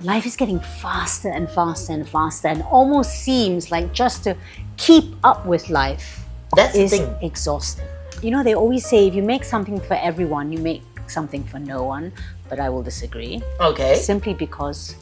Life is getting faster and faster and faster, and almost seems like just to keep up with life That's the is thing. exhausting. You know, they always say if you make something for everyone, you make something for no one, but I will disagree. Okay. Simply because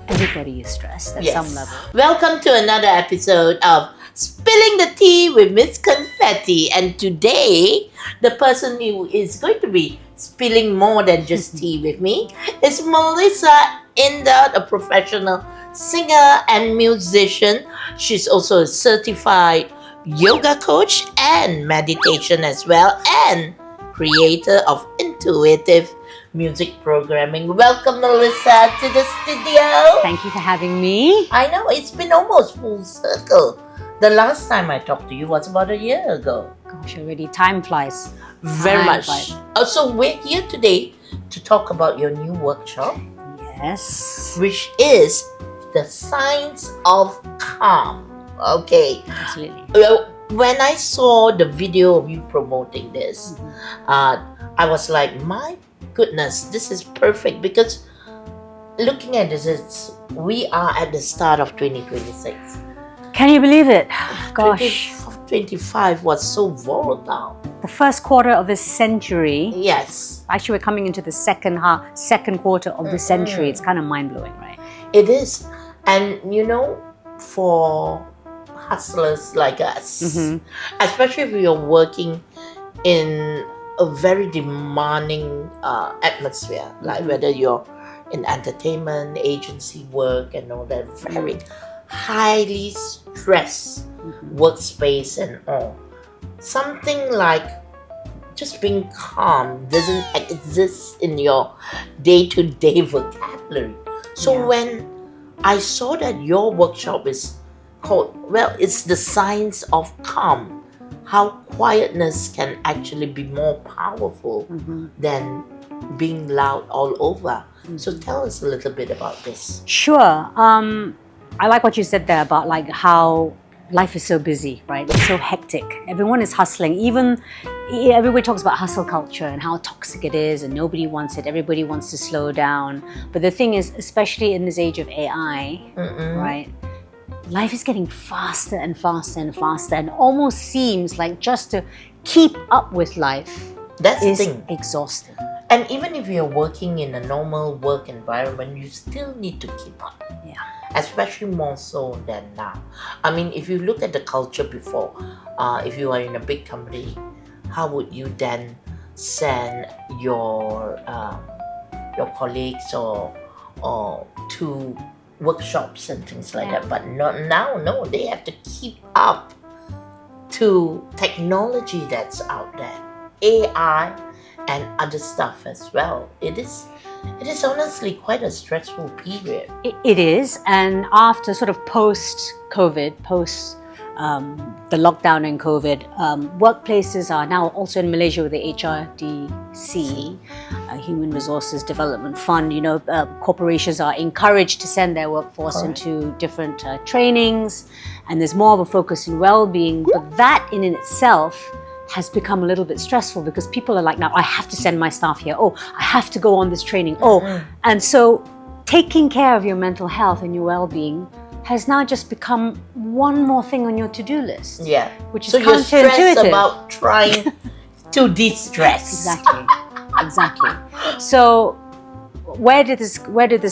everybody is stressed at some level. Welcome to another episode of Spilling the Tea with Ms Confettea. And today, the person who is going to be spilling more than just tea with me is Melissa Indot, a professional singer and musician. She's also a certified yoga coach and meditation as well, and creator of intuitive music programming. Welcome, Melissa, to the studio. Thank you for having me. I know, it's been almost full circle. The last time I talked to you was about a year ago. Gosh, already time flies. Very Time much. flies. So we're here today to talk about your new workshop, Yes. which is the Science of Calm. Okay. Absolutely. Well, when I saw the video of you promoting this, I was like, my goodness, this is perfect, because looking at this, we are at the start of 2026. Can you believe it? Gosh. 2025 was so volatile. The first quarter of this century. Yes, Actually, we're coming into the second quarter of the century. It's kind of mind-blowing, right? it is. And you know, for hustlers like us, especially if you're working in a very demanding atmosphere, like whether you're in entertainment, agency work, and all that, very highly stressed workspace and all. Something like just being calm doesn't exist in your day-to-day vocabulary. So Yeah. when I saw that your workshop is called, well, it's the Science of Calm, how quietness can actually be more powerful than being loud all over. So tell us a little bit about this. Sure. I like what you said there about like how life is so busy, right? It's so hectic. Everyone is hustling. Everybody talks about hustle culture and how toxic it is, and nobody wants it. Everybody wants to slow down. But the thing is, especially in this age of AI, right? Life is getting faster and faster and faster, and almost seems like just to keep up with life That's the is thing. exhausting. And even if you're working in a normal work environment, you still need to keep up. Yeah. Especially more so than now. I mean, if you look at the culture before, if you are in a big company, how would you then send your colleagues or to workshops and things like that? But not now. No, they have to keep up to technology that's out there, AI and other stuff as well. It is honestly quite a stressful period. It is, and after sort of post-COVID, the lockdown and COVID, workplaces are now also in Malaysia with the HRDC, Human Resources Development Fund. You know, corporations are encouraged to send their workforce into different trainings, and there's more of a focus in well-being. But that in itself has become a little bit stressful, because people are like, now I have to send my staff here. Oh, I have to go on this training. And so taking care of your mental health and your well-being has now just become one more thing on your to-do list. Yeah. Which is so you're stressed counterintuitive. about trying to de-stress. Exactly. So where did this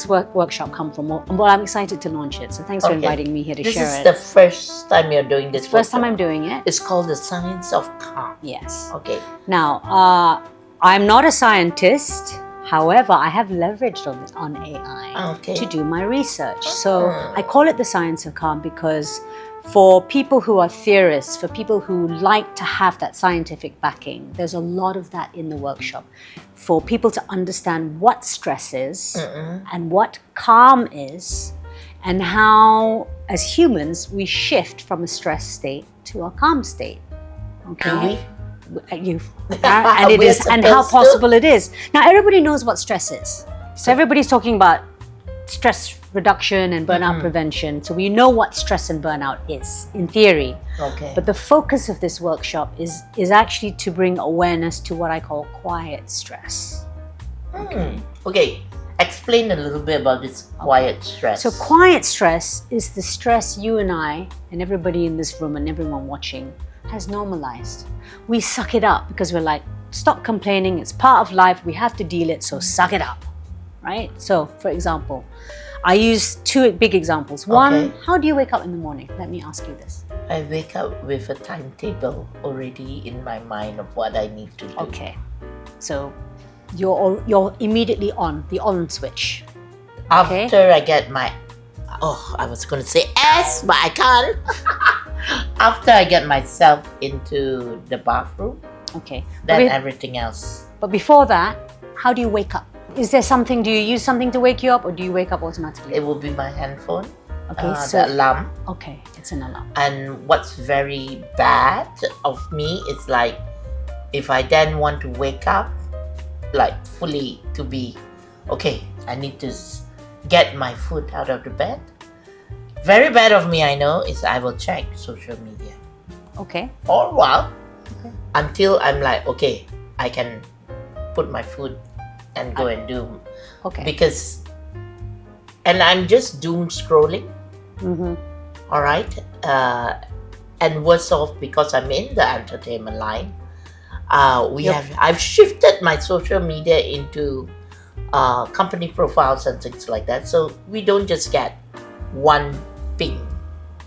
workshop come from? Well, I'm excited to launch it. So thanks for inviting me here to this share is it. the first time you're doing this. First time workshop. I'm doing it. It's called the Science of Calm. Yes. Okay. Now, I'm not a scientist. However, I have leveraged on AI to do my research. So I call it the Science of Calm because for people who are theorists, for people who like to have that scientific backing, there's a lot of that in the workshop. For people to understand what stress is and what calm is, and how, as humans, we shift from a stress state to a calm state. Okay. Do we? And it is, and how possible it is. Now, everybody knows what stress is. So everybody's talking about stress reduction and burnout prevention. So we know what stress and burnout is, in theory. Okay. But the focus of this workshop is actually to bring awareness to what I call quiet stress. Okay. explain a little bit about this quiet stress. So quiet stress is the stress you and I and everybody in this room and everyone watching has normalized. We suck it up because we're like, stop complaining, it's part of life, we have to deal it, so suck it up, right? So, for example, I use two big examples. One, how do you wake up in the morning? Let me ask you this. I wake up with a timetable already in my mind of what I need to do. Okay, so you're immediately on the on switch. After I get my, I was going to say S, but I can't. After I get myself into the bathroom, then everything else. But before that, how do you wake up? Is there something, do you use something to wake you up, or do you wake up automatically? It will be my handphone, so the alarm. Okay, it's an alarm. And what's very bad of me is like, if I then want to wake up, like fully to be, I need to get my foot out of the bed. Very bad of me, I know, is I will check social media. Okay. For a while, until I'm like, I can put my foot and go and do. Because, and I'm just doom scrolling. All right. And worse off, because I'm in the entertainment line, I've shifted my social media into company profiles and things like that. So we don't just get one ping.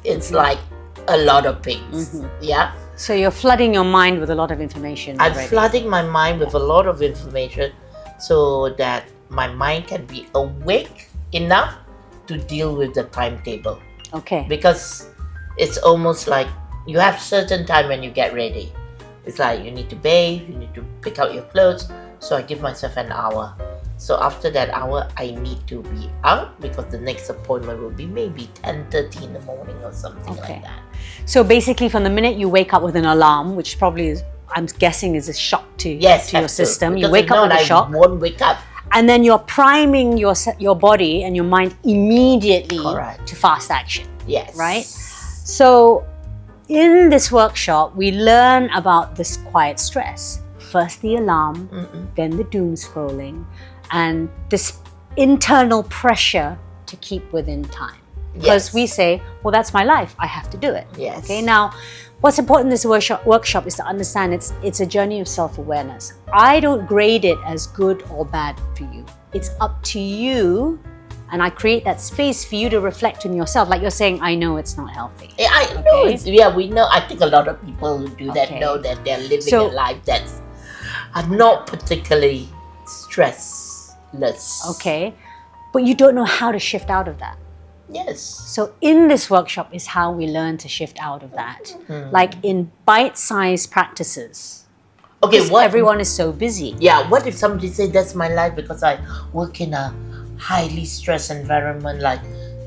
It's like a lot of pings. Yeah. So you're flooding your mind with a lot of information. I'm flooding my mind with a lot of information so that my mind can be awake enough to deal with the timetable. Because it's almost like you have certain time when you get ready. It's like you need to bathe, you need to pick out your clothes. So I give myself an hour. So after that hour, I need to be out because the next appointment will be maybe 10:30 in the morning or something like that. So basically, from the minute you wake up with an alarm, which probably is, I'm guessing, is a shock to your system. You wake up with a shock. I won't wake up. And then you're priming your body and your mind immediately to fast action. Yes. Right? So in this workshop, we learn about this quiet stress. First the alarm, then the doom scrolling, and this internal pressure to keep within time. Because we say, well, that's my life, I have to do it. Yes. Okay, now, what's important in this workshop is to understand it's a journey of self-awareness. I don't grade it as good or bad for you. It's up to you, and I create that space for you to reflect on yourself. Like you're saying, I know it's not healthy. I know we know. I think a lot of people who do that know that they're living a life that's not particularly stressless. Okay, but you don't know how to shift out of that. Yes. So in this workshop is how we learn to shift out of that. Like in bite-sized practices. What everyone is so busy. Yeah, what if somebody say that's my life because I work in a highly stressed environment, like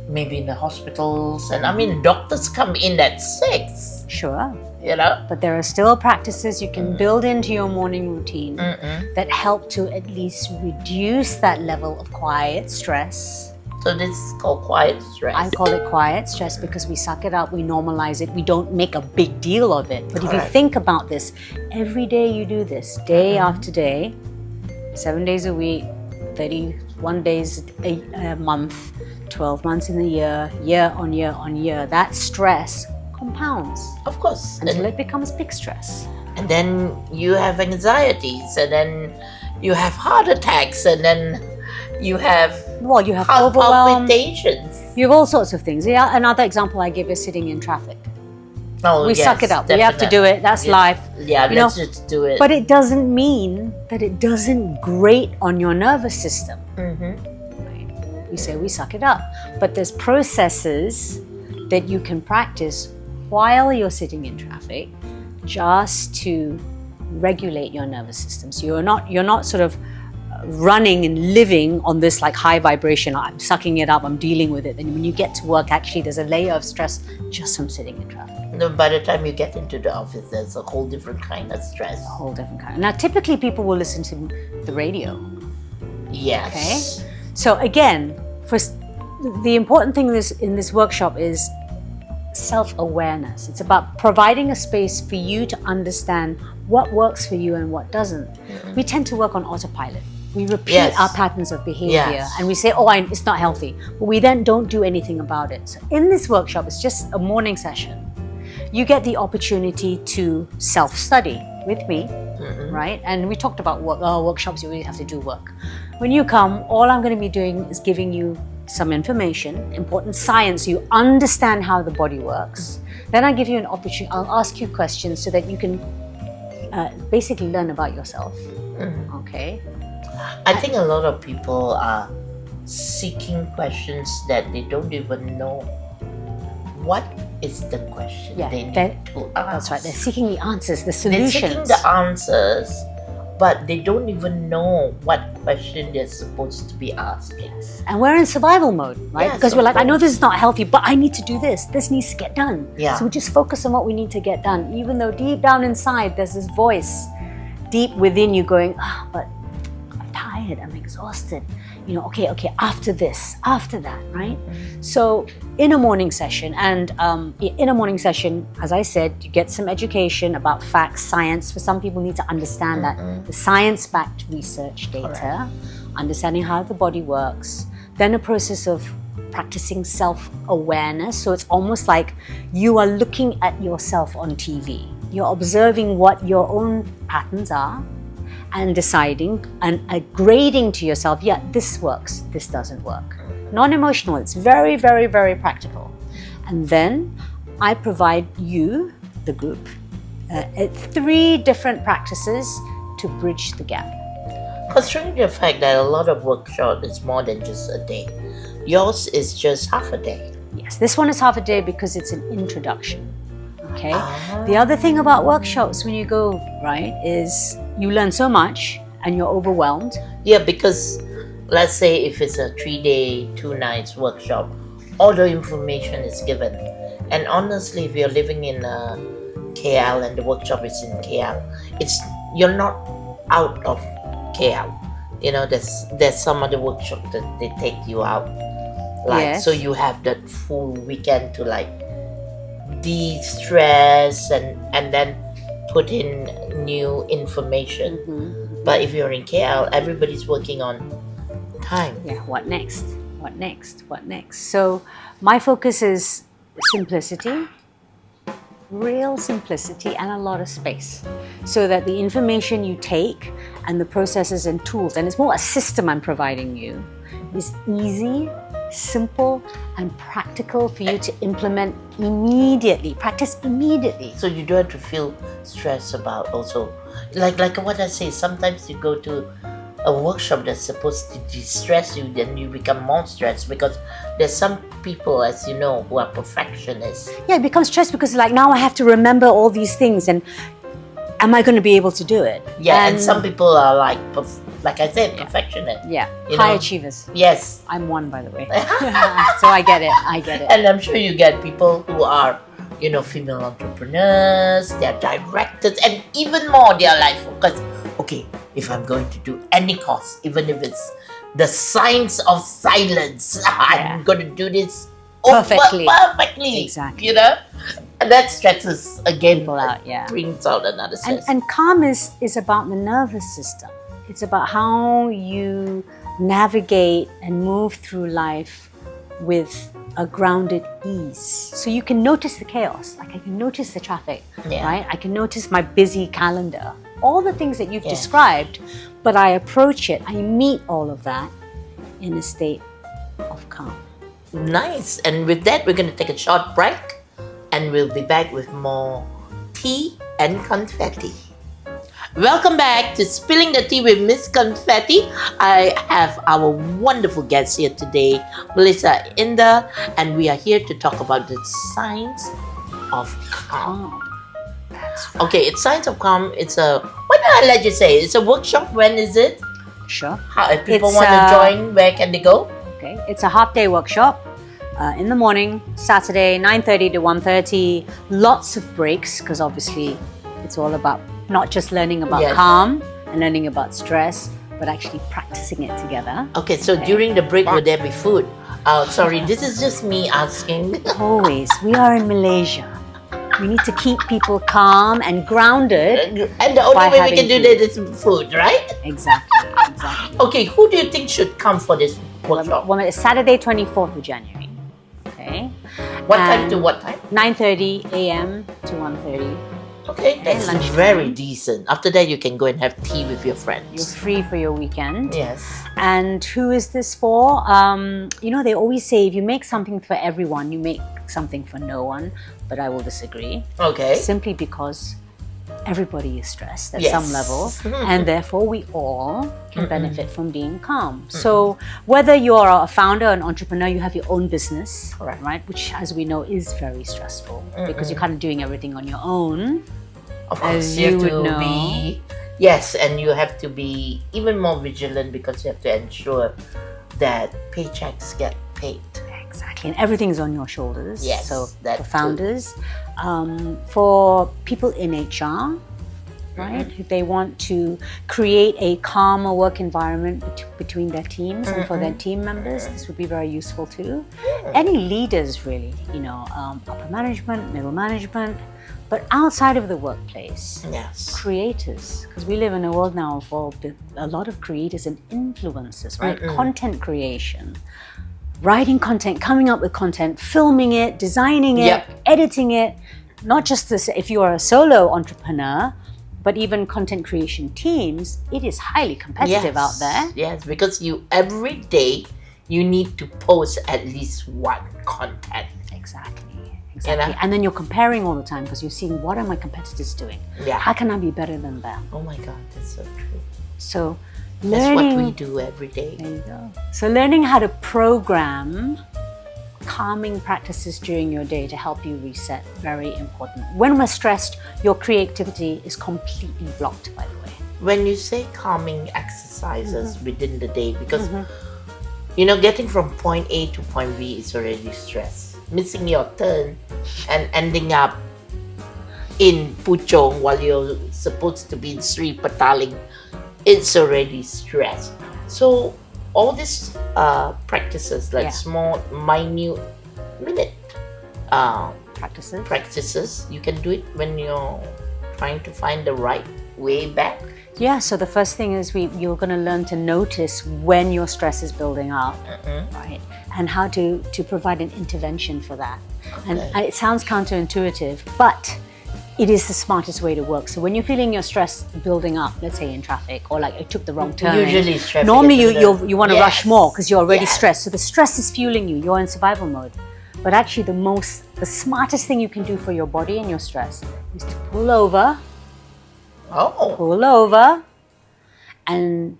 maybe in the hospitals, and I mean doctors come in at 6. Sure. You know? But there are still practices you can build into your morning routine that help to at least reduce that level of quiet stress. So this is called quiet stress. I call it quiet stress because we suck it up, we normalize it, we don't make a big deal of it. But if you think about this, every day you do this, day after day, 7 days a week, 31 days a month, 12 months in a year, year on year on year, that stress compounds. Of course. Until it becomes big stress. And then you have anxieties, and then you have heart attacks, and then you have overwhelm, palpitations. You have all sorts of things. Yeah, another example I give is sitting in traffic. We suck it up. Definitely. We have to do it. That's life. Yeah, let's just do it. But it doesn't mean that it doesn't grate on your nervous system. Right? We say we suck it up. But there's processes that you can practice while you're sitting in traffic just to regulate your nervous system. So you're not sort of running and living on this like high vibration. I'm sucking it up, I'm dealing with it. And when you get to work, actually there's a layer of stress just from sitting in traffic. No, by the time you get into the office, there's a whole different kind of stress. A whole different kind. Now typically people will listen to the radio. Yes. Okay. So again, the important thing in this workshop is self-awareness. It's about providing a space for you to understand what works for you and what doesn't. We tend to work on autopilot. We repeat Yes. our patterns of behavior Yes. and we say, oh, it's not healthy. But we then don't do anything about it. So in this workshop, it's just a morning session. You get the opportunity to self-study with me, right? And we talked about workshops, you really have to do work. When you come, all I'm going to be doing is giving you some information, important science, so you understand how the body works. Then I give you an opportunity, I'll ask you questions so that you can basically learn about yourself. Okay? I think a lot of people are seeking questions that they don't even know what is the question they need to ask. That's right, they're seeking the answers, the They're solutions. seeking the answers, but they don't even know what question they're supposed to be asking. And we're in survival mode, right? Yes, because we're of like, I know course. this is not healthy, but I need to do this. This needs to get done. Yeah. So we just focus on what we need to get done, even though deep down inside, there's this voice deep within you going, but I'm tired, I'm exhausted. Okay, after this, after that, right? So in a morning session, and as I said, you get some education about facts, science. For some people need to understand that the science-backed research data, understanding how the body works, then a process of practicing self-awareness. So it's almost like you are looking at yourself on TV. You're observing what your own patterns are, and deciding and grading to yourself, yeah, this works, this doesn't work. Non-emotional, it's very, very, very practical. And then I provide you, the group, 3 different practices to bridge the gap. Considering the fact that a lot of workshop is more than just a day, yours is just half a day. Yes, this one is half a day because it's an introduction. Okay. The other thing about workshops when you go, right, is you learn so much and you're overwhelmed. Yeah, because let's say if it's a 3-day, 2 nights workshop, all the information is given. And honestly, if you're living in KL and the workshop is in KL, you're not out of KL. There's some other workshop that they take you out. So you have that full weekend to de-stress and then put in new information. But if you're in KL, everybody's working on time. Yeah, what next? So my focus is simplicity, real simplicity, and a lot of space, so that the information you take and the processes and tools, and it's more a system I'm providing you, is easy, simple, and practical for you to implement immediately, practice immediately. So you don't have to feel stressed about also. Like what I say, sometimes you go to a workshop that's supposed to de-stress you, then you become more stressed because there's some people, as you know, who are perfectionists. Yeah, it becomes stress because now I have to remember all these things, and am I going to be able to do it? Yeah, and some people are like I said, perfectionists. Yeah, high achievers. Yes. I'm one, by the way. So I get it. And I'm sure you get people who are, female entrepreneurs, they're directors, and even more, they're focused. Okay, if I'm going to do any course, even if it's the science of silence, I'm going to do this perfectly. Exactly. And that stresses again. People out, yeah. Brings out another stress. And calm is about the nervous system. It's about how you navigate and move through life with a grounded ease. So you can notice the chaos. I can notice the traffic, right? I can notice my busy calendar. All the things that you've described, but I approach it, I meet all of that in a state of calm. Nice. And with that, we're going to take a short break and we'll be back with more tea and confetti. Welcome back to Spilling the Tea with Ms Confettea. I have our wonderful guest here today, Melissa Indot, and we are here to talk about the science of calm. That's right. Okay, it's Science of Calm. When did I let you say? It's a workshop. When is it? Sure. If people want to join, where can they go? Okay, it's a half-day workshop in the morning, Saturday, 9:30 to 1:30. Lots of breaks, because obviously it's all about not just learning about calm and learning about stress, but actually practicing it together. Okay, so during the break, will there be food? Sorry, this is just me asking. Always. We are in Malaysia. We need to keep people calm and grounded. And the only way we can do that is food, right? Exactly. Exactly. Okay, who do you think should come for this workshop? Well, it's Saturday, 24th of January. Okay. What time to what time? 9:30 a.m. to 1:30. Okay, that's lunchtime. very decent. After that, you can go and have tea with your friends. You're free for your weekend. Yes. And who is this for? They always say if you make something for everyone, you make something for no one. But I will disagree. Okay. Simply because everybody is stressed at Yes. some level, and therefore we all can benefit from being calm. So whether you're a founder, an entrepreneur, you have your own business, Correct. right? Which, as we know, is very stressful because you're kind of doing everything on your own. Of course, As you you have to would know. be. Yes, and you have to be even more vigilant because you have to ensure that paychecks get paid. Exactly, and everything's on your shoulders. Yes, so that for too. founders, for people in HR, right? If they want to create a calmer work environment between their teams and for their team members, this would be very useful too. Any leaders, really, upper management, middle management, but outside of the workplace. Yes. Creators, because we live in a world now for a lot of creators and influencers, right? Content creation, writing content, coming up with content, filming it, designing it, Yep. editing it. Not just this, if you are a solo entrepreneur, but even content creation teams, it is highly competitive out there. Yes, because every day you need to post at least one content. Exactly. You know? And then you're comparing all the time because you're seeing what are my competitors doing? Yeah. How can I be better than them? Oh my God, that's so true. So That's learning, what we do every day. There you go. So learning how to program calming practices during your day to help you reset, very important. When we're stressed, your creativity is completely blocked, by the way. When you say calming exercises within the day, because getting from point A to point B is already stress. Missing your turn and ending up in Puchong while you're supposed to be in Sri Petaling, it's already stress. So all these practices, like small, minute, minute practices, you can do it when you're trying to find the right way back. Yeah, so the first thing is you're going to learn to notice when your stress is building up, right? And how to provide an intervention for that. And it sounds counterintuitive, but it is the smartest way to work. So when you're feeling your stress building up, let's say in traffic, or like I took the wrong turn. Usually it's traffic. Normally you want to rush more because you're already Yes. stressed. So the stress is fueling you. You're in survival mode. But actually the smartest thing you can do for your body and your stress is to pull over and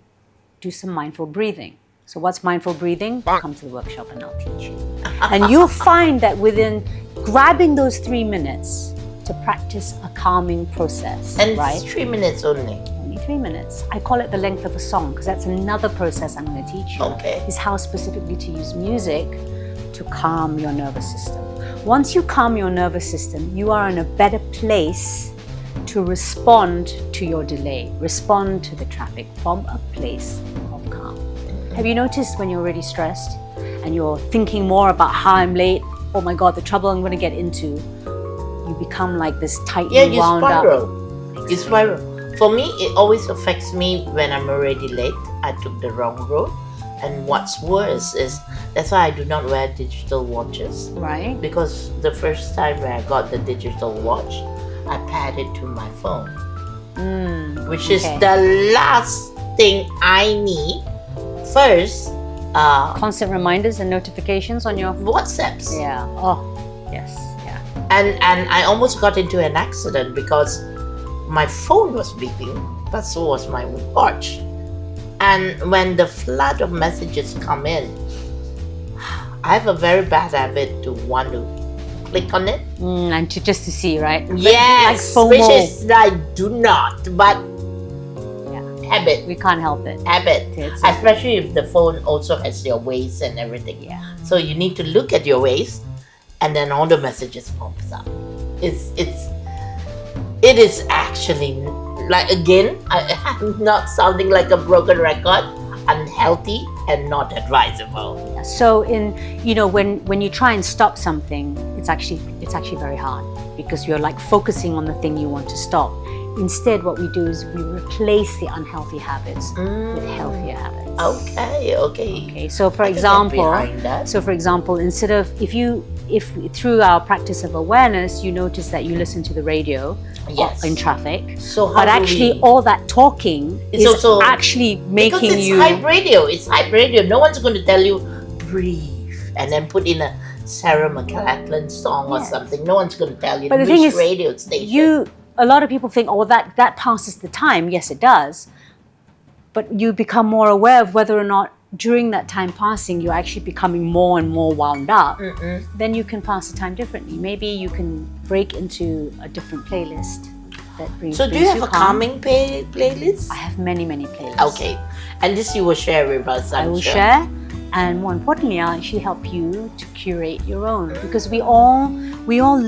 do some mindful breathing. So what's mindful breathing? Come to the workshop and I'll teach you. And you'll find that within grabbing those 3 minutes to practice a calming process, And right? it's 3 minutes only. Only 3 minutes. I call it the length of a song because that's another process I'm going to teach you. Okay. Is how specifically to use music to calm your nervous system. Once you calm your nervous system, you are in a better place to respond to your delay, respond to the traffic from a place of calm. Have you noticed when you're already stressed and you're thinking more about how I'm late, oh my God, the trouble I'm going to get into, you become like this tightly wound up. You spiral. For me, it always affects me when I'm already late. I took the wrong road. And what's worse is, that's why I do not wear digital watches. Right. Because the first time when I got the digital watch, I paired it to my phone. Which is the last thing I need. First, Constant reminders and notifications on your WhatsApps. Yeah. Oh, yes. Yeah. And I almost got into an accident because my phone was beeping, but so was my watch. And when the flood of messages come in, I have a very bad habit to want to click on it. And just to see, right? Yes, like FOMO. which is I do not, but habit. We can't help it. Habit, It's especially if the phone also has your waist and everything. Yeah. So you need to look at your waist, and then all the messages pops up. It is actually, like, again, I'm not sounding like a broken record, unhealthy and not advisable. So when you try and stop something, it's actually very hard because you're like focusing on the thing you want to stop. instead what we do is we replace the unhealthy habits with healthier habits. Okay. Okay, so for I can get example, behind that. instead of if through our practice of awareness, you notice that you listen to the radio Yes. in traffic, So how but do actually we- all that talking It's is also- actually Because making it's you. hype radio. It's hype radio. No one's going to tell you breathe and then put in a Sarah McLachlan song or Yes. something. No one's going to tell you. But the Which thing is, radio station? a lot of people think, oh, that passes the time. Yes, it does. But you become more aware of whether or not during that time passing, you're actually becoming more and more wound up. Then you can pass the time differently. Maybe you can break into a different playlist that brings. So do you have a calming playlist? I have many playlists. Okay, and this you will share with us. I will share, and more importantly, I'll actually help you to curate your own, because we all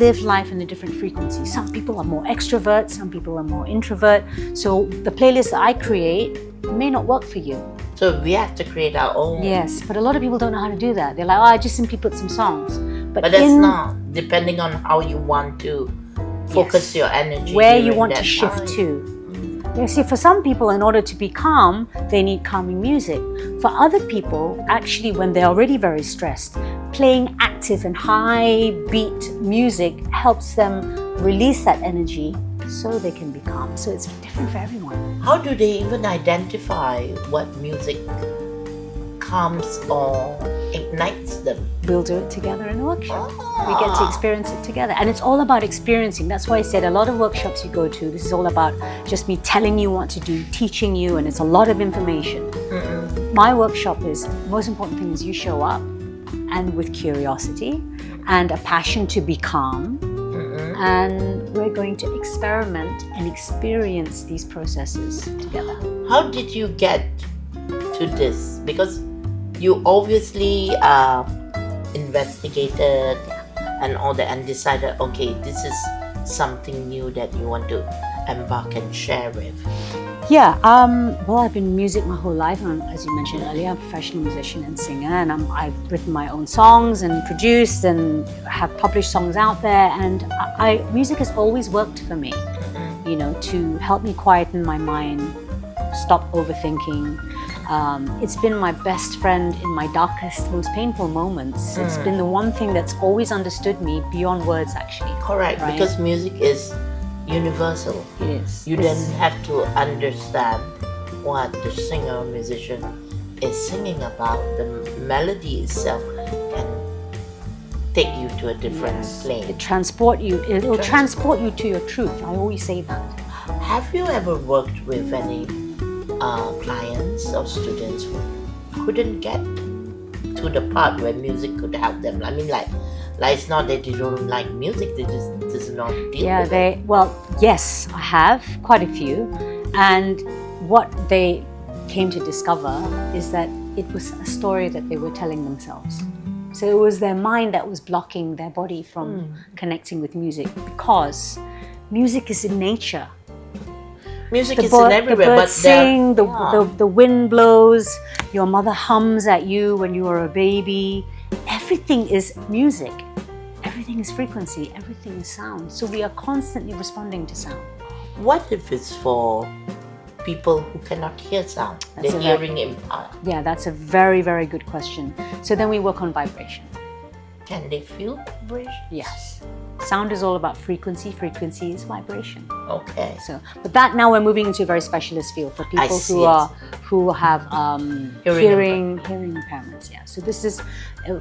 live life in a different frequency. Some people are more extrovert, some people are more introvert. So the playlist that I create may not work for you. So we have to create our own. Yes, but a lot of people don't know how to do that. They're like, oh, I just simply put some songs. But that's not, depending on how you want to focus your energy. Where you during want that to shift time. to. You see, for some people, in order to be calm, they need calming music. For other people, actually, when they're already very stressed, playing active and high beat music helps them release that energy so they can be calm. So it's different for everyone. How do they even identify what music calms or ignites them? We'll do it together in a workshop. We get to experience it together. And it's all about experiencing. That's why I said a lot of workshops you go to, this is all about just me telling you what to do, teaching you, and it's a lot of information. My workshop is, the most important thing is you show up, and with curiosity and a passion to be calm. And we're going to experiment and experience these processes together. How did you get to this? Because you obviously investigated and all that and decided, okay, this is something new that you want to embark and share with. Yeah, well, I've been in music my whole life, and as you mentioned earlier, I'm a professional musician and singer, and I've written my own songs and produced and have published songs out there, and music has always worked for me, you know, to help me quieten my mind, stop overthinking. It's been my best friend in my darkest, most painful moments. It's been the one thing that's always understood me beyond words, actually. Correct, right? because music is universal. It is. You then have to understand what the singer or musician is singing about. The melody itself can take you to a different plane. It will transport you to your truth. I always say that. Have you ever worked with any clients or students who couldn't get to the part where music could help them? I mean, like it's not that they don't like music, they just does not deal with it. Well, yes, I have quite a few, and what they came to discover is that it was a story that they were telling themselves. So it was their mind that was blocking their body from connecting with music, because music is in nature. Music is in everywhere, the but birds sing, the wind blows, your mother hums at you when you are a baby. Everything is music. Everything is frequency. Everything is sound. So we are constantly responding to sound. What if it's for people who cannot hear sound? They're hearing impaired. Yeah, that's a very, very good question. So then we work on vibration. Can they feel vibration? Yes. Sound is all about frequency. Frequency is vibration. Okay. So, but that now we're moving into a very specialist field for people who have hearing impairments. Yeah. So this is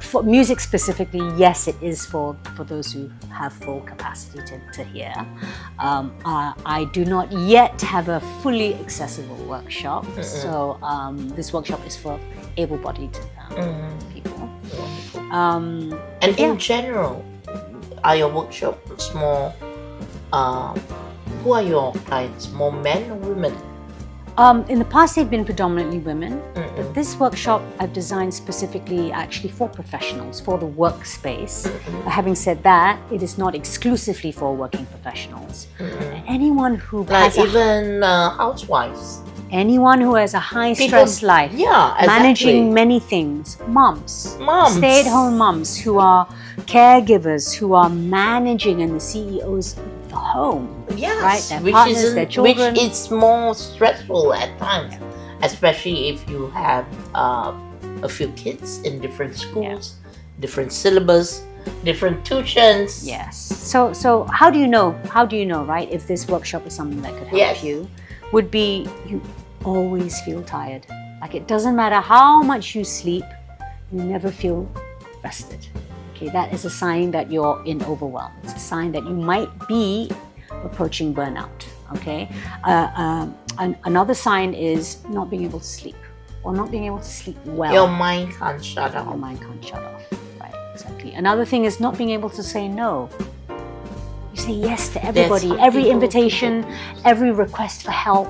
for music specifically. Yes, it is for those who have full capacity to hear. I do not yet have a fully accessible workshop. So this workshop is for able-bodied people. And in general, are your workshops more, who are your clients, more men or women? In the past, they've been predominantly women, but this workshop I've designed specifically actually for professionals, for the workspace. Having said that, it is not exclusively for working professionals. Anyone who has even housewives. Anyone who has a high-stress life, managing many things, moms, stay-at-home moms who are caregivers, who are managing and the CEOs of the home. Yes, right? Their which partners, isn't, their children. which is more stressful at times, especially if you have a few kids in different schools, different syllabus, different tuitions. Yes. So how do you know? How do you know, right? If this workshop is something that could help Yes. you, would be you always feel tired. Like it doesn't matter how much you sleep, you never feel rested. Okay, that is a sign that you're in overwhelm. It's a sign that you might be approaching burnout. Okay. Another sign is not being able to sleep or not being able to sleep well. Your mind can't shut off. Your mind can't shut off. Right, exactly. Another thing is not being able to say no. You say yes to everybody, every invitation, every request for help.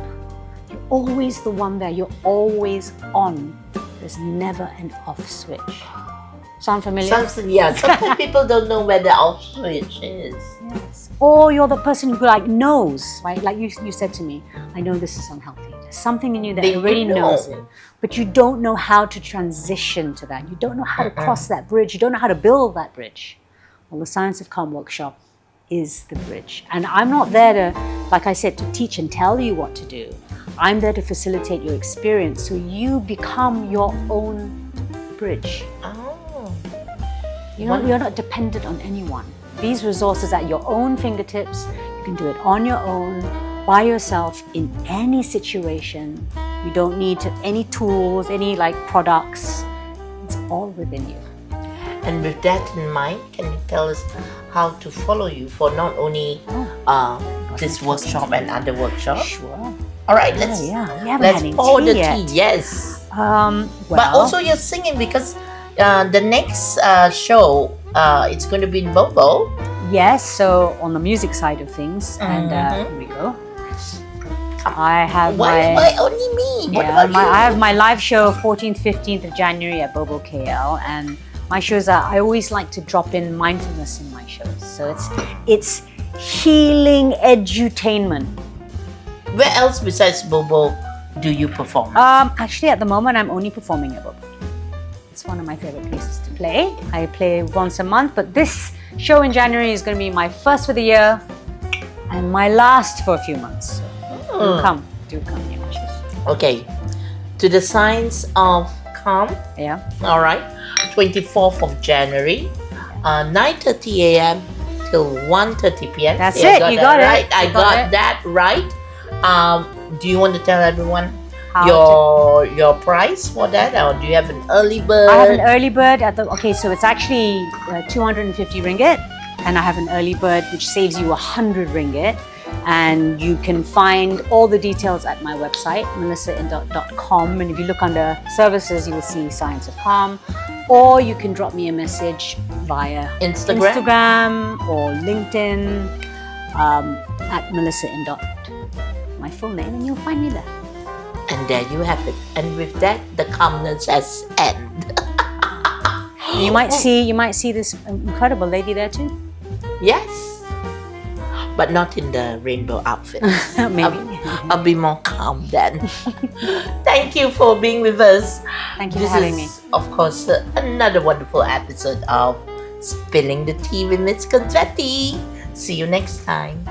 You're always the one there. You're always on. There's never an off switch. Sound familiar? Sometimes people don't know where the off switch is. Yes. Or you're the person who like knows, right? Like you said to me, I know this is unhealthy. There's something in you that already knows it. But you don't know how to transition to that. You don't know how to cross that bridge. You don't know how to build that bridge. Well, the Science of Calm workshop is the bridge. And I'm not there to, like I said, to teach and tell you what to do. I'm there to facilitate your experience so you become your own bridge. Oh. You're not dependent on anyone. These resources at your own fingertips. You can do it on your own, by yourself, in any situation. You don't need any tools, any like products. It's all within you. And with that in mind, can you tell us how to follow you for not only this workshop and other workshops? Sure. All right, let's We haven't had any pour the tea yet. tea. Yes. Well, But also you're singing because the next show it's going to be in Bobo. yes. So on the music side of things, and here we go. I have Why only me? What about you? I have my live show 14th, 15th of January at Bobo KL, and my shows are. I always like to drop in mindfulness in my shows, so it's healing edutainment. Where else besides Bobo do you perform? Actually, at the moment, I'm only performing at Bobo. It's one of my favorite places to play. I play once a month, but this show in January is going to be my first for the year and my last for a few months. So do come here, wishes. Okay, to the Science of Calm. Yeah. All right, 24th of January, 9:30 a.m. till 1:30 p.m. That's See, it. You got it. Right. I You got got it. that right. Do you want to tell everyone How your price for that, or do you have an early bird? I have an early bird at the. Okay, so it's actually 250 ringgit, and I have an early bird which saves you 100 ringgit. And you can find all the details at my website, melissaindot.com. And if you look under services, you will see Science of Calm. Or you can drop me a message via Instagram or LinkedIn at Melissa Indot, my full name, and you'll find me there. And there you have it. And with that, the calmness has ended. You might see this incredible lady there too. Yes. But not in the rainbow outfit. Maybe. I'll be more calm then. Thank you for being with us. Thank you for having me. This is, of course, another wonderful episode of Spilling the Tea with Ms Confettea. See you next time.